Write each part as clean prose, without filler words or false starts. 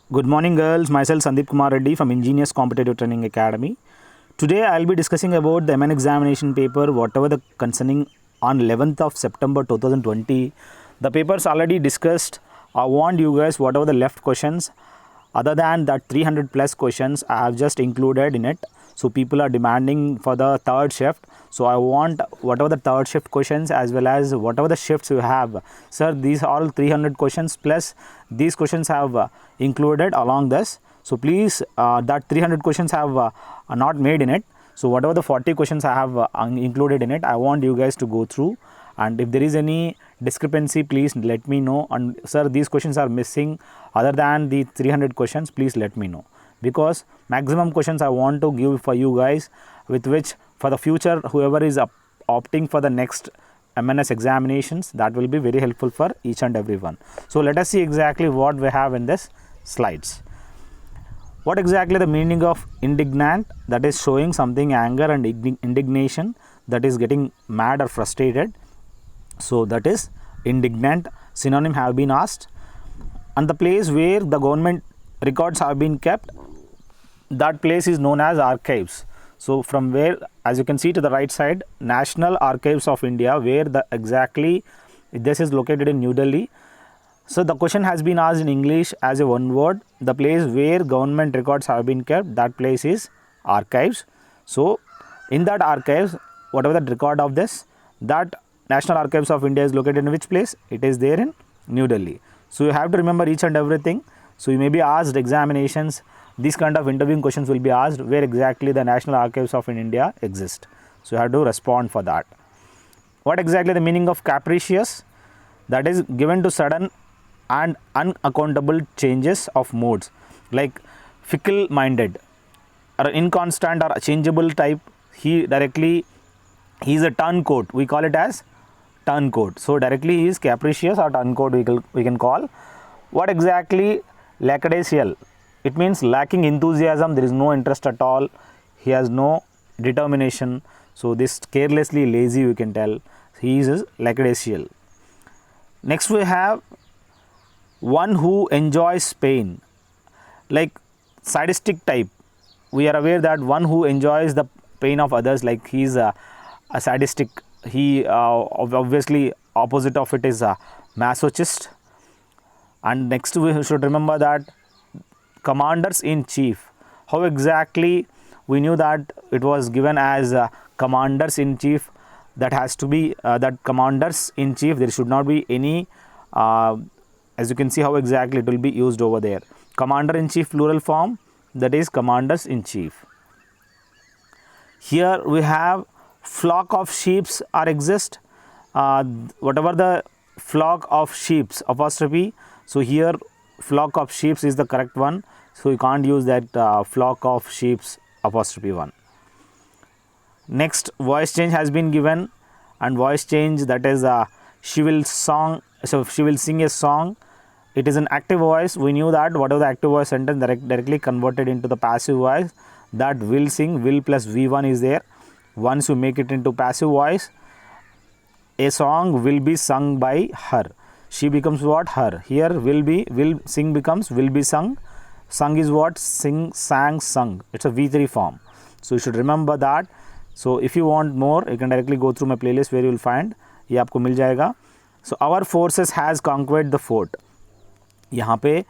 Good morning, girls. Myself Sandeep Kumar Reddy from Ingenious Competitive Training Academy. Today, I'll be discussing about the MN examination paper, whatever the concerning on 11th of September 2020. The papers already discussed. I want you guys, whatever the left questions, other than that 300 plus questions, I have just included in it. So people are demanding for the third shift. So I want whatever the third shift questions as well as whatever the shifts you have. Sir, these all 300 questions plus these questions have included along this. So please, that 300 questions have are not made in it. So whatever the 40 questions I have included in it, I want you guys to go through. And if there is any discrepancy, please let me know. And sir, these questions are missing other than the 300 questions, please let me know. Because maximum questions I want to give for you guys, with which for the future whoever is opting for the next MNS examinations, that will be very helpful for each and everyone. So let us see exactly what we have in this slides. What exactly the meaning of indignant? That is showing something anger and indignation, that is getting mad or frustrated. So that is indignant. Synonym have been asked. And the place where the government records have been kept, that place is known as archives. So from where, as you can see to the right side, National Archives of India, where the exactly this is located in New Delhi. So the question has been asked in English as a one word. The place where government records have been kept, that place is archives. So in that archives, whatever the record of this, that National Archives of India is located in which place? It is there in New Delhi. So you have to remember each and everything. So you may be asked examinations, these kind of interviewing questions will be asked, where exactly the National Archives of India exist. So you have to respond for that. What exactly the meaning of capricious? That is given to sudden and unaccountable changes of moods, like fickle minded or inconstant or changeable type. He is a turncoat, we call it as turncoat. So directly he is capricious or turncoat, we can call. What exactly lackadaisical? It means lacking enthusiasm, there is no interest at all, he has no determination. So this carelessly lazy, we can tell, he is lackadaisical. Next we have one who enjoys pain, like sadistic type. We are aware that one who enjoys the pain of others, like he is a sadistic. He obviously opposite of it is a masochist. And next we should remember that commanders in chief. How exactly we knew that it was given as commanders in chief? That has to be that commanders in chief, there should not be any as you can see how exactly it will be used over there. Commander in chief plural form, that is commanders in chief. Here we have flock of sheeps are exist. Whatever the flock of sheeps apostrophe, so here flock of sheeps is the correct one. So you can't use that flock of sheeps apostrophe one. Next, voice change has been given, and voice change, that is she will sing a song. It is an active voice. We knew that whatever the active voice sentence directly converted into the passive voice, that will sing, will plus V1 is there. Once you make it into passive voice, a song will be sung by her. She becomes what? Her. Here will sing becomes will be sung. Sung is what? Sing, sang, sung. It's a V3 form. So you should remember that. So if you want more, you can directly go through my playlist where you will find. ये आपको मिल जाएगा. So our forces has conquered the fort. यहाँ पे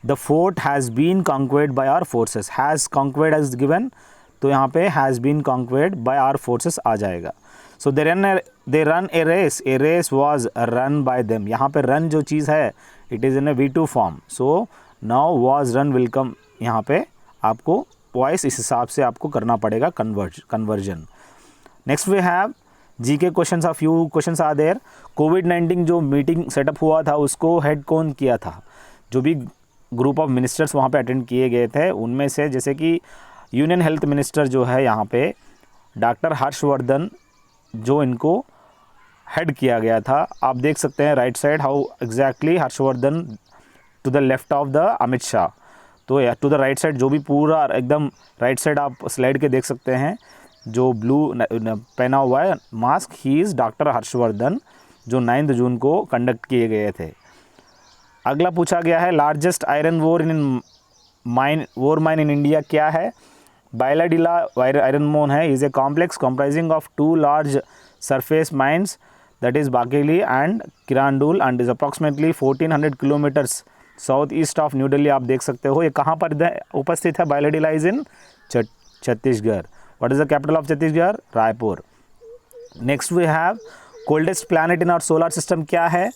the fort has been conquered by our forces. Has conquered as given, तो यहाँ पे has been conquered by our forces आ जाएगा. So they run a race. A race was run by them. यहाँ पे run जो चीज़ है, it is in a V2 form. So now was run will come. यहाँ पे आपको वॉइस इस हिसाब से आपको करना पड़ेगा conversion. Next we have GK questions. Of few questions are there. कोविड-19 जो मीटिंग सेटअप हुआ था, उसको हेड कौन किया था? जो भी ग्रुप ऑफ मिनिस्टर्स वहाँ पे अटेंड किए गए थे, उनमें से जैसे कि यूनियन हेल्थ मिनिस्टर जो है यहाँ पे डॉक्टर हर्षवर्धन, जो इनको हेड किया गया था. आप देख सकते हैं right side how exactly Harshvardhan to the left of the Amit Shah. तो टू द राइट साइड जो भी पूरा एकदम राइट साइड आप स्लाइड के देख सकते हैं, जो ब्लू पहना हुआ है mask, he is doctor Harshvardhan, जो 9 जून को कंडक्ट किए गए थे. अगला पूछा गया है largest iron ore in mine or mine in India क्या है? बायलाडिला आयरन मोन है. Is a complex comprising of two large surface mines, that is Bakeli and Kirandul, and is approximately 1400 kilometers south east of New Delhi. आप देख सकते हो ये कहाँ पर उपस्थित है? Bailadila is in Chhattisgarh. What is the capital of Chhattisgarh? Raipur. Next we have coldest planet in our solar system क्या है?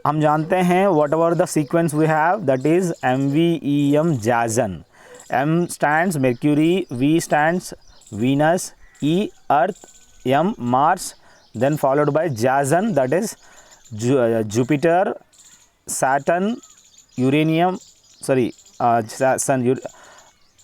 हम जानते हैं whatever the sequence we have, that is MVEM जाजन. M stands Mercury, V stands Venus, E Earth, M Mars, then followed by Jason, that is Jupiter, Saturn, Uranium, Sun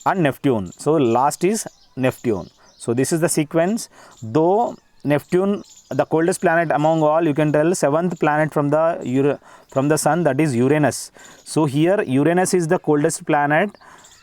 and Neptune. So last is Neptune. So this is the sequence. Though Neptune, the coldest planet among all, you can tell seventh planet from the sun, that is Uranus. So here Uranus is the coldest planet,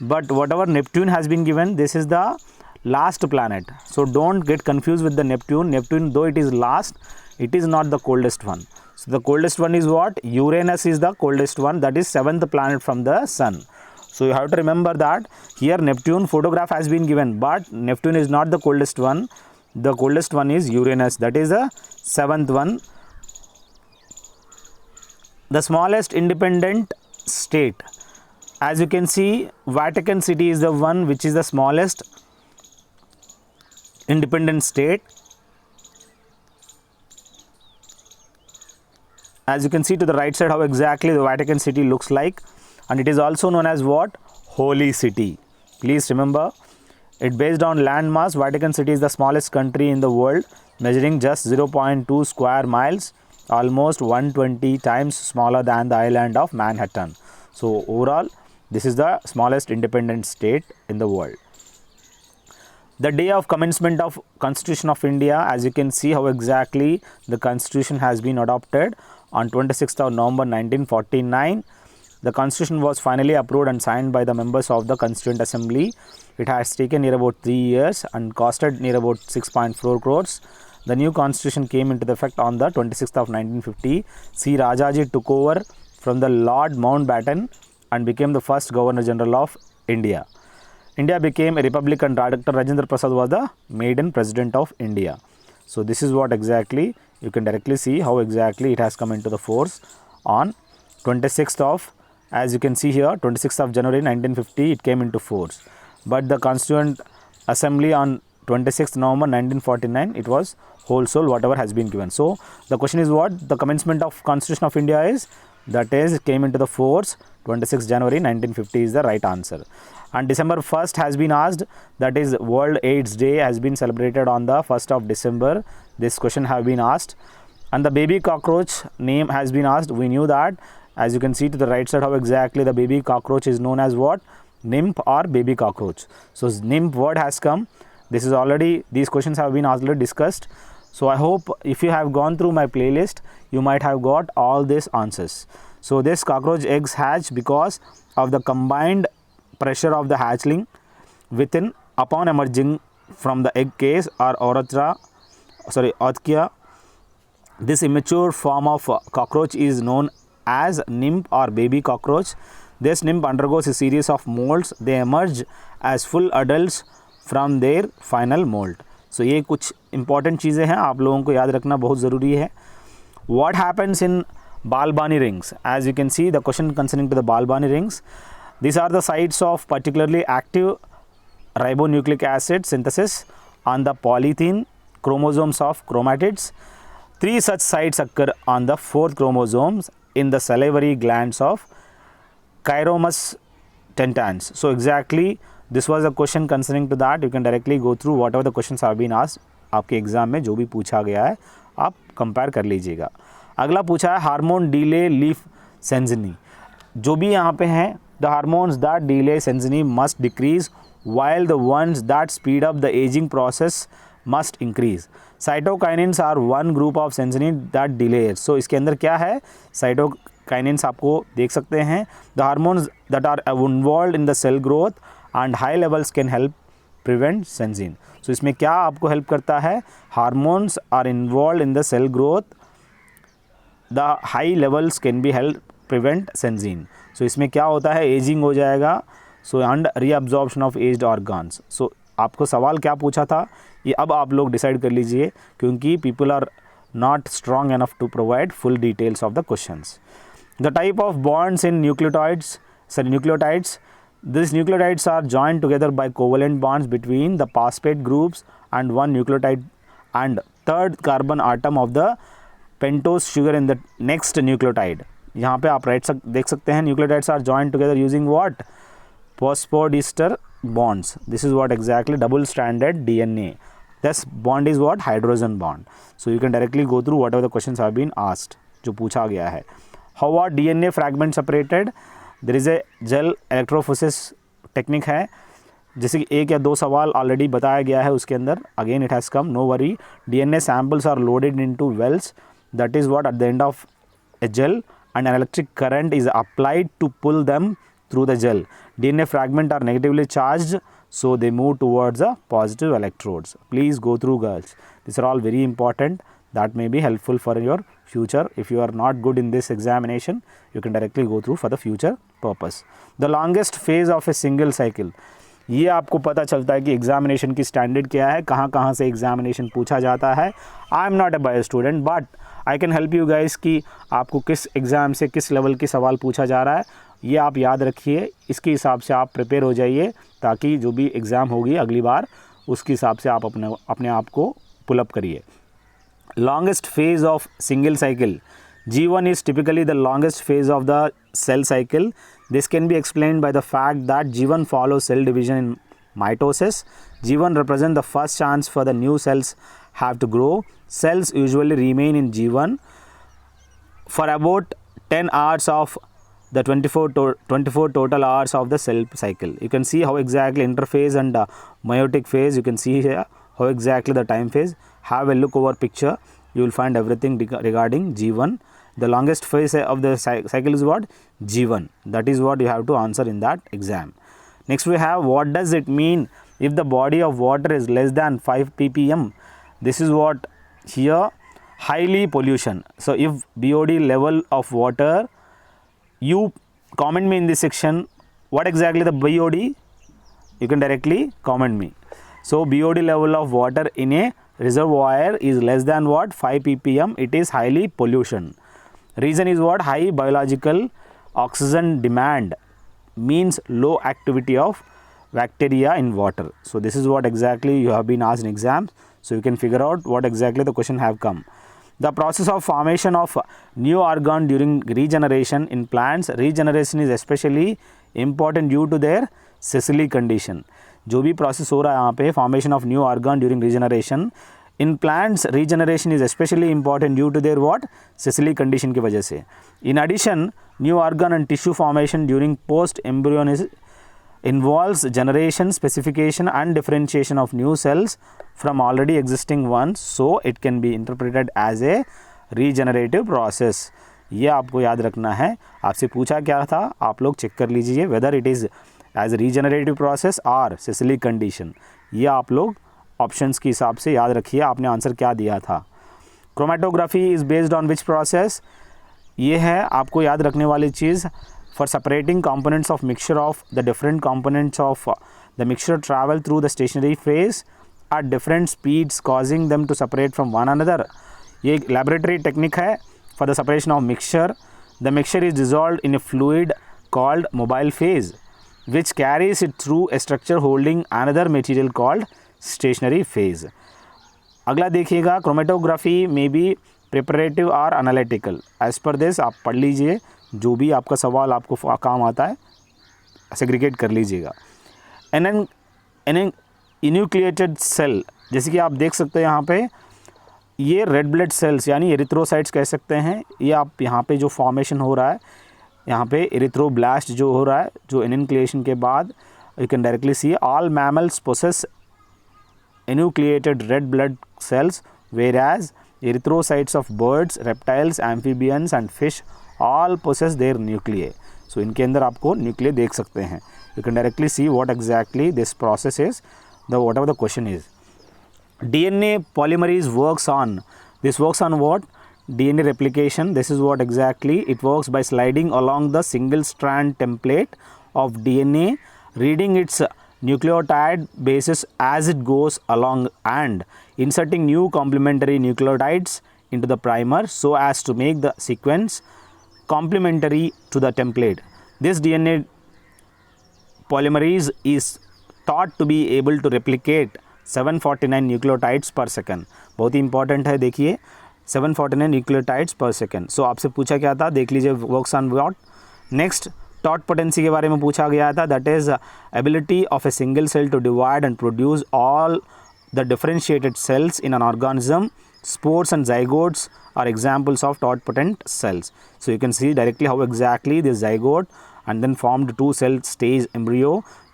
but whatever Neptune has been given, this is the last planet. So don't get confused with the Neptune. Neptune, though it is last, it is not the coldest one. So the coldest one is what? Uranus is the coldest one, that is seventh planet from the sun. So you have to remember that here Neptune photograph has been given, but Neptune is not the coldest one. The coldest one is Uranus, that is the seventh one. The smallest independent state, as you can see, Vatican City is the one which is the smallest independent state. As you can see to the right side how exactly the Vatican City looks like, and it is also known as what? Holy City. Please remember, it based on land mass, Vatican City is the smallest country in the world, measuring just 0.2 square miles, almost 120 times smaller than the island of Manhattan. So overall, this is the smallest independent state in the world. The day of commencement of Constitution of India, as you can see how exactly the Constitution has been adopted on 26th of November 1949. The Constitution was finally approved and signed by the members of the Constituent Assembly. It has taken near about 3 years and costed near about 6.4 crores. The new Constitution came into effect on the 26th of 1950. C. Rajaji took over from the Lord Mountbatten and became the first Governor General of India. India became a republic and Dr. Rajendra Prasad was the maiden president of India. So this is what exactly you can directly see how exactly it has come into the force on 26th of, as you can see here, 26th of January 1950 it came into force. But the Constituent Assembly on 26th November 1949 it was wholesale whatever has been given. So the question is what? The commencement of Constitution of India is, that is came into the force 26 January 1950 is the right answer. And December 1st has been asked, that is World AIDS Day has been celebrated on the 1st of December. This question have been asked. And the baby cockroach name has been asked. We knew that. As you can see to the right side how exactly the baby cockroach is known as what? Nymph or baby cockroach. So nymph word has come. This is already, these questions have been already discussed. So I hope if you have gone through my playlist, you might have got all these answers. So this cockroach eggs hatch because of the combined pressure of the hatchling within upon emerging from the egg case or ootheca. This immature form of cockroach is known as nymph or baby cockroach. This nymph undergoes a series of molds. They emerge as full adults from their final mold. So ये कुछ important चीज़ें हैं, आप लोगों को याद रखना बहुत ज़रूरी है. What happens in Balbani rings? As you can see the question concerning to the Balbani rings, these are the sites of particularly active ribonucleic acid synthesis on the polythene chromosomes of chromatids. 3 such sites occur on the 4th chromosomes in the salivary glands of Chiromus tentans. So exactly this was a question concerning to that. You can directly go through whatever the questions have been asked. आपके exam में जो भी पूछा गया है आप compare कर लीजिएगा. अगला पूछा है हार्मोन डिले लीफ सेंसनी. जो भी यहाँ पे हैं, the hormones that delay syngeny must decrease while the ones that speed up the aging process must increase. Cytokinins are one group of syngeny that delays. So इसके अंदर क्या है? Cytokinins आपको देख सकते हैं. The hormones that are involved in the cell growth and high levels can help prevent syngeny. So इसमें क्या आपको हेल्प करता है? Hormones are involved in the cell growth. The high levels can be help prevent syngeny. So इसमें क्या होता है? Ageing हो जाएगा. So and reabsorption of aged organs. So आपको सवाल क्या पूछा था ये अब आप लोग डिसाइड कर लीजिए, क्योंकि people are not strong enough to provide full details of the questions. The type of bonds in nucleotides, these nucleotides are joined together by covalent bonds between the phosphate groups and one nucleotide and third carbon atom of the pentose sugar in the next nucleotide. यहाँ पे आप देख सकते हैं nucleotides are joined together using what? Phosphodiester bonds. This is what exactly double stranded DNA. This bond is what? Hydrogen bond. So you can directly go through whatever the questions have been asked, जो पूछा गया है. How are DNA fragments separated? There is a gel electrophoresis technique है, जैसे कि एक या दो सवाल ऑलरेडी बताया गया है उसके अंदर. Again it has come, no worry. DNA samples are loaded into wells. That is what at the end of a gel and an electric current is applied to pull them through the gel. DNA fragments are negatively charged, so they move towards the positive electrodes. Please go through, girls. These are all very important. That may be helpful for your future. If you are not good in this examination, you can directly go through for the future purpose. The longest phase of a single cycle. ये आपको पता चलता है कि examination की standard क्या है, कहाँ कहाँ से एग्जामिनेशन पूछा जाता है. I am not a bio student but I can help you guys कि आपको किस एग्ज़ाम से किस लेवल की सवाल पूछा जा रहा है. ये आप याद रखिए, इसके हिसाब से आप प्रिपेयर हो जाइए, ताकि जो भी एग्ज़ाम होगी अगली बार उसके हिसाब से आप अपने आप को पुलअप करिए. Longest phase of single cycle. G1 is typically the longest phase of the cell cycle. This can be explained by the fact that G1 follows cell division in mitosis. G1 represents the first chance for the new cells have to grow. Cells usually remain in G1 for about 10 hours of the 24 total hours of the cell cycle. You can see how exactly interphase and meiotic phase, you can see here how exactly the time phase. Have a look over picture, you will find everything regarding G1. The longest phase of the cycle is what? G1. That is what you have to answer in that exam. Next we have, what does it mean if the body of water is less than 5 ppm? This is what here, highly pollution. So if BOD level of water, you comment me in this section what exactly the BOD, you can directly comment me. So BOD level of water in a reservoir is less than what? 5 ppm. It is highly pollution. Reason is what? High biological oxygen demand means low activity of bacteria in water. So this is what exactly you have been asked in exams. So you can figure out what exactly the question have come. The process of formation of new organ during regeneration in plants. Regeneration is especially important due to their sessile condition. जो भी process हो रहा है यहाँ पे formation of new organ during regeneration. In plants, regeneration is especially important due to their what? Sessile condition की वजह से. In addition, new organ and tissue formation during post-embryonism involves generation, specification and differentiation of new cells from already existing ones. So, it can be interpreted as a regenerative process. ये आपको याद रखना है. आपसे पूछा क्या था, आप लोग चेक कर लीजिए whether it is as a regenerative process or sessile condition. ये आप लोग ऑप्शंस के हिसाब से याद रखिए आपने आंसर क्या दिया था. Chromatography is based on which process. ये है आपको याद रखने वाली चीज़. For separating components of mixture of the different components of the mixture travel through the stationary phase at different speeds causing them to separate from one another. ये एक laboratory technique है for the separation of mixture. The mixture is dissolved in a fluid called mobile phase which carries it through a structure holding another material called stationary phase. अगला देखिएगा, chromatography में B preparative और analytical. As per this आप पढ़ लीजिए, जो भी आपका सवाल आपको काम आता है सेग्रीगेट कर लीजिएगा. इन्यूक्लिएटेड सेल, जैसे कि आप देख सकते हैं यहाँ पे ये रेड ब्लड सेल्स यानी एरिथ्रोसाइट्स कह सकते हैं. ये आप यहाँ पे जो फॉर्मेशन हो रहा है यहाँ पे एरिथ्रोब्लास्ट जो हो रहा है, जो इन्यूक्लिएशन के बाद you can directly see all mammals possess enucleated red blood cells, whereas erythrocytes of birds, reptiles, amphibians and fish all possess their nuclei. So इनके अंदर आपको nuclei देख सकते हैं. You can directly see what exactly this process is, whatever the question is. DNA polymerase works on. This works on what? DNA replication. This is what exactly it works by sliding along the single strand template of DNA reading its nucleotide bases as it goes along and inserting new complementary nucleotides into the primer so as to make the sequence complementary to the template. This DNA polymerase is thought to be able to replicate 749 nucleotides per second. बहुत ही important है, देखिए 749 nucleotides पर second. सो आपसे पूछा क्या था, देख लीजिए works on what. Next totipotency के बारे में पूछा गया था, that is ability of a single cell to divide and produce all the differentiated cells in an organism. Spores and zygotes are examples of totpotent cells. So you can see directly how exactly this zygote and then formed two cell stage embryo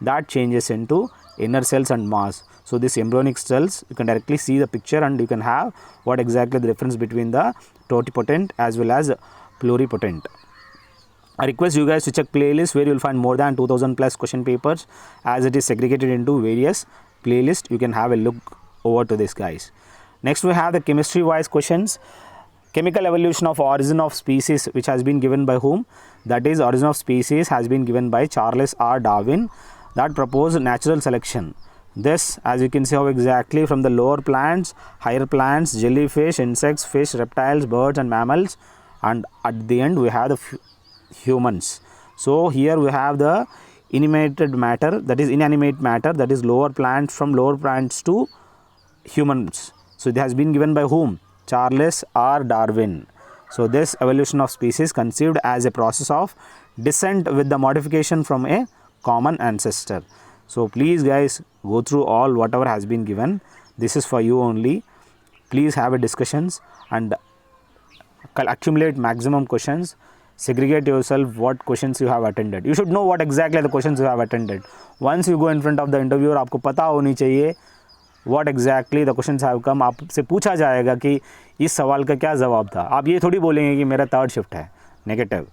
that changes into inner cells and mass. So this embryonic cells, you can directly see the picture and you can have what exactly the difference between the totipotent as well as pluripotent. I request you guys to check playlist where you will find more than 2000 plus question papers as it is segregated into various playlists. You can have a look over to this, guys. Next we have the chemistry wise questions. Chemical evolution of origin of species, which has been given by whom? That is, origin of species has been given by Charles R. Darwin, that proposed natural selection. This, as you can see how exactly from the lower plants, higher plants, jellyfish, insects, fish, reptiles, birds and mammals, and at the end we have the humans. So here we have the inanimate matter, that is lower plants, from lower plants to humans. So it has been given by whom? Charles R. Darwin. So this evolution of species conceived as a process of descent with the modification from a common ancestor. So please guys go through all whatever has been given. This is for you only. Please have a discussions and accumulate maximum questions. Segregate yourself what questions you have attended. You should know what exactly the questions you have attended. Once you go in front of the interviewer, आपको पता होनी चाहिए what exactly the questions have come. आपसे पूछा जाएगा कि इस सवाल का क्या जवाब था. आप ये थोड़ी बोलेंगे कि मेरा थर्ड शिफ्ट है. Negative.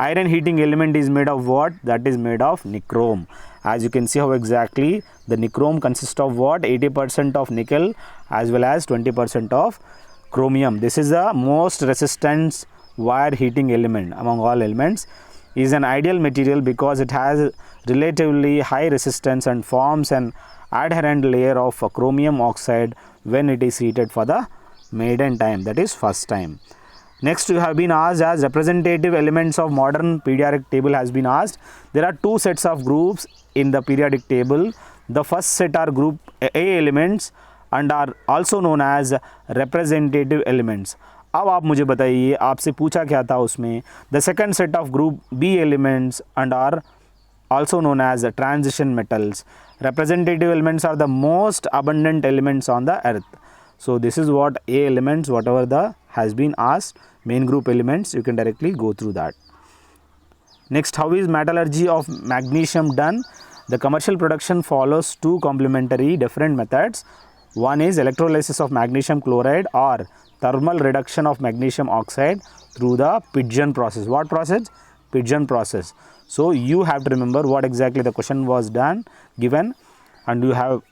Iron heating element is made of what? That is made of nichrome. As you can see how exactly the nichrome consists of what? 80% of nickel as well as 20% of chromium. This is the most resistant wire heating element among all elements. Is an ideal material because it has relatively high resistance and forms an adherent layer of chromium oxide when it is heated for the maiden time, that is first time. Next you have been asked as representative elements of modern periodic table has been asked. There are two sets of groups in the periodic table. The first set are group A elements and are also known as representative elements. अब आप मुझे बताइए, आपसे पूछा क्या था उसमें? The second set of group B elements and are also known as transition metals. Representative elements are the most abundant elements on the earth. So this is what A elements, whatever the has been asked, main group elements, you can directly go through that. Next, how is metallurgy of magnesium done? The commercial production follows two complementary different methods. One is electrolysis of magnesium chloride or thermal reduction of magnesium oxide through the Pidgeon process. What process? Pidgeon process. So you have to remember what exactly the question was done, given, and you have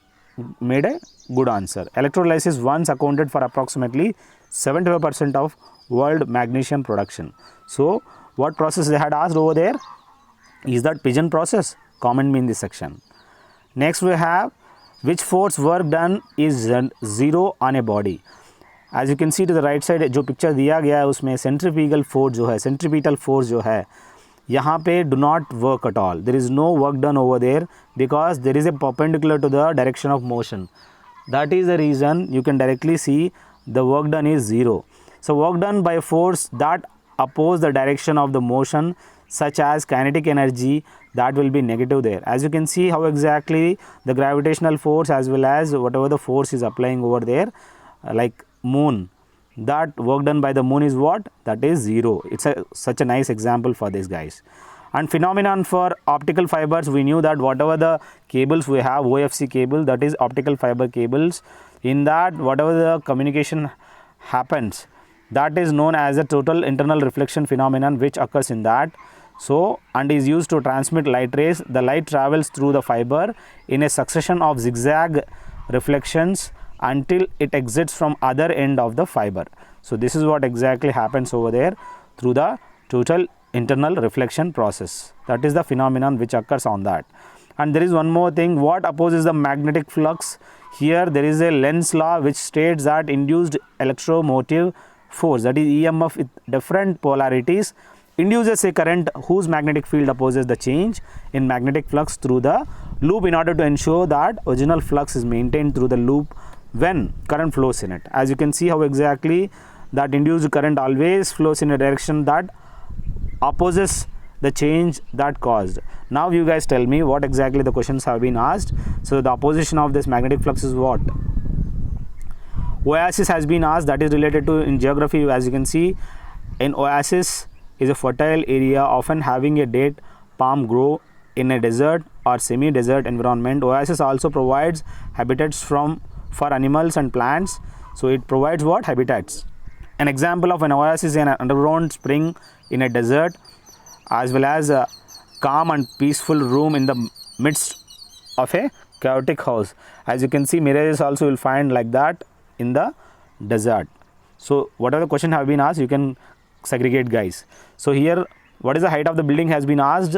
made a good answer. Electrolysis once accounted for approximately 75% of world magnesium production. So what process they had asked over there? Is that Pidgeon process? Comment me in this section. Next we have, which force work done is zero on a body? As you can see to the right side, जो picture दिया गया है उसमें centrifugal force जो है, centripetal force जो है, यहाँ पे do not work at all. There is no work done over there because there is a perpendicular to the direction of motion. That is the reason you can directly see the work done is zero. So work done by force that oppose the direction of the motion, such as kinetic energy, that will be negative there. As you can see how exactly the gravitational force as well as whatever the force is applying over there, like moon, that work done by the moon is what? That is zero. It's such a nice example for this, guys. And phenomenon for optical fibers, we knew that whatever the cables we have, OFC cable, that is optical fiber cables, in that whatever the communication happens, that is known as a total internal reflection phenomenon which occurs in that. So, and is used to transmit light rays. The light travels through the fiber in a succession of zigzag reflections until it exits from other end of the fiber. So this is what exactly happens over there through the total internal reflection process. That is the phenomenon which occurs on that. And there is one more thing, what opposes the magnetic flux? Here there is a Lenz's law which states that induced electromotive force, that is EMF with different polarities, induces a current whose magnetic field opposes the change in magnetic flux through the loop in order to ensure that original flux is maintained through the loop when current flows in it. As you can see how exactly that induced current always flows in a direction that opposes the change that caused. Now you guys tell me what exactly the questions have been asked. So the opposition of this magnetic flux is what? Oasis has been asked, that is related to in geography. As you can see, an oasis is a fertile area often having a date palm grow in a desert or semi-desert environment. Oasis also provides habitats for animals and plants. So it provides what? Habitats. An example of an oasis is an underground spring in a desert, as well as a calm and peaceful room in the midst of a chaotic house. As you can see, mirages also you will find like that in the desert. So whatever the question have been asked, you can segregate, guys. So here, what is the height of the building has been asked.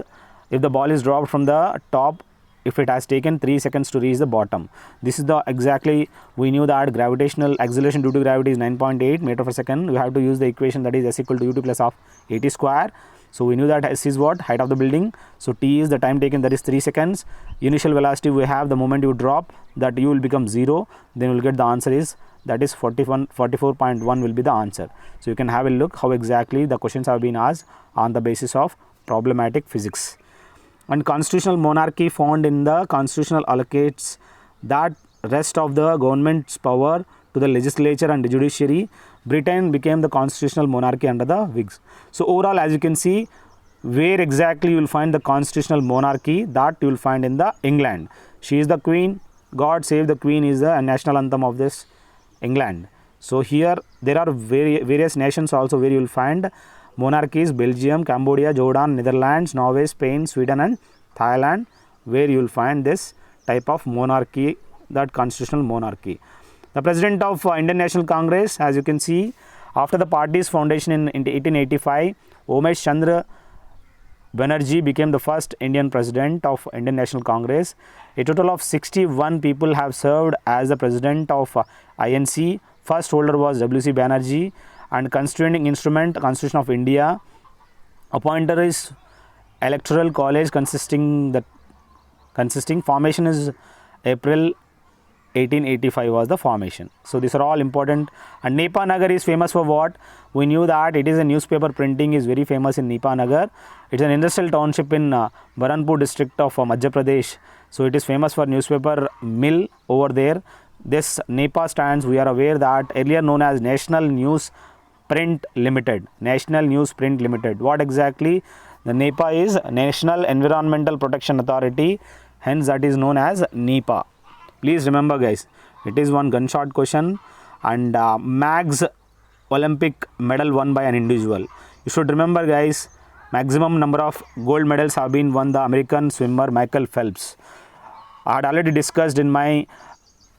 If the ball is dropped from the top, if it has taken 3 seconds to reach the bottom. This is the exactly, we knew that gravitational acceleration due to gravity is 9.8 meter per second. We have to use the equation, that is s equal to ut plus of 80 square. So we knew that s is what? Height of the building. So t is the time taken, that is 3 seconds. Initial velocity we have, the moment you drop, that u will become 0. Then we will get the answer is, that is 44.1 will be the answer. So you can have a look how exactly the questions have been asked on the basis of problematic physics. And constitutional monarchy found in the constitutional allocates that rest of the government's power to the legislature and the judiciary. Britain became the constitutional monarchy under the Whigs. So overall, as you can see, where exactly you will find the constitutional monarchy, that you will find in the England. She is the queen. God save the queen is the national anthem of this England. So here there are various nations also where you will find monarchies: Belgium, Cambodia, Jordan, Netherlands, Norway, Spain, Sweden and Thailand, where you will find this type of monarchy, that constitutional monarchy. The president of Indian National Congress, as you can see, after the party's foundation in 1885, Umesh Chandra Banerjee became the first Indian president of Indian National Congress. A total of 61 people have served as the president of INC. First holder was W.C. Banerjee, and constituting instrument, Constitution of India. Appointer is Electoral College consisting formation is April 1885 was the formation. So these are all important. And Nepa Nagar is famous for what? We knew that it is a newspaper printing is very famous in Nepa Nagar. It's an industrial township in Baranpur district of Madhya Pradesh. So it is famous for newspaper mill over there. This Nepa stands, we are aware that earlier known as National News Print Limited. National News Print Limited. What exactly? The NEPA is National Environmental Protection Authority. Hence that is known as NEPA. Please remember, guys, it is one gunshot question. And max Olympic medal won by an individual. You should remember, guys, maximum number of gold medals have been won the American swimmer Michael Phelps. I had already discussed in my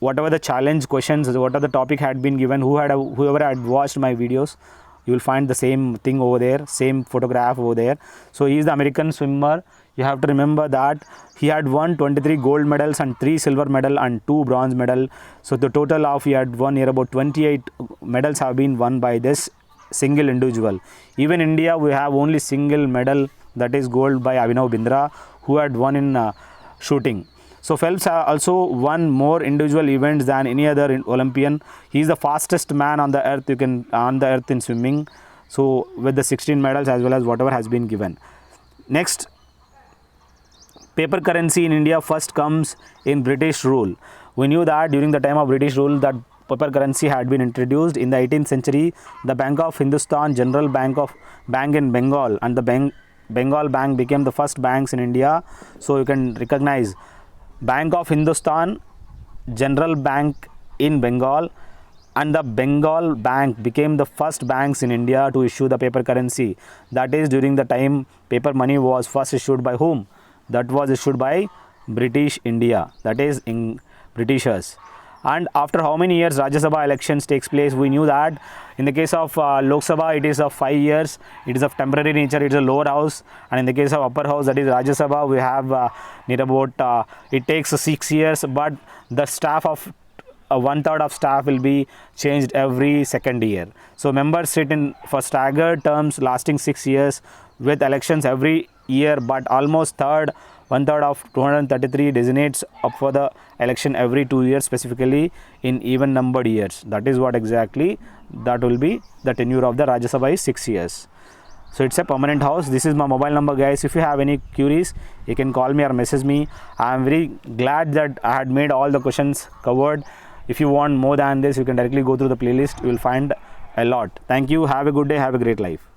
whatever the challenge questions, whatever the topic had been given, whoever had watched my videos, you will find the same thing over there, same photograph over there. So he is the American swimmer. You have to remember that he had won 23 gold medals and 3 silver medal and 2 bronze medal. So the total of he had won here about 28 medals have been won by this single individual. Even India, we have only single medal, that is gold by Abhinav Bindra, who had won in shooting. So Phelps also won more individual events than any other Olympian. He is the fastest man on the earth, in swimming. So with the 16 medals as well as whatever has been given. Next, paper currency in India first comes in British rule. We knew that during the time of British rule that paper currency had been introduced. In the 18th century, the Bank of Hindustan, General Bank in Bengal, and the Bengal Bank became the first banks in India. So you can recognize Bank of Hindustan, General Bank in Bengal, and the Bengal Bank became the first banks in India to issue the paper currency. That is during the time paper money was first issued by whom? That was issued by British India, that is in Britishers. And after how many years Rajya Sabha elections takes place? We knew that in the case of Lok Sabha it is of 5 years, it is of temporary nature, it is a lower house, and in the case of upper house, that is Rajya Sabha, we have near about it takes 6 years, but the staff of 1/3 of staff will be changed every second year. So members sit in for staggered terms lasting 6 years with elections every year, but almost 1/3 of 233 designates up for the election every 2 years, specifically in even numbered years. That is what exactly that will be the tenure of the Rajya Sabha is 6 years. So it's a permanent house. This is my mobile number, guys. If you have any queries, you can call me or message me. I am very glad that I had made all the questions covered. If you want more than this, you can directly go through the playlist. You will find a lot. Thank you. Have a good day. Have a great life.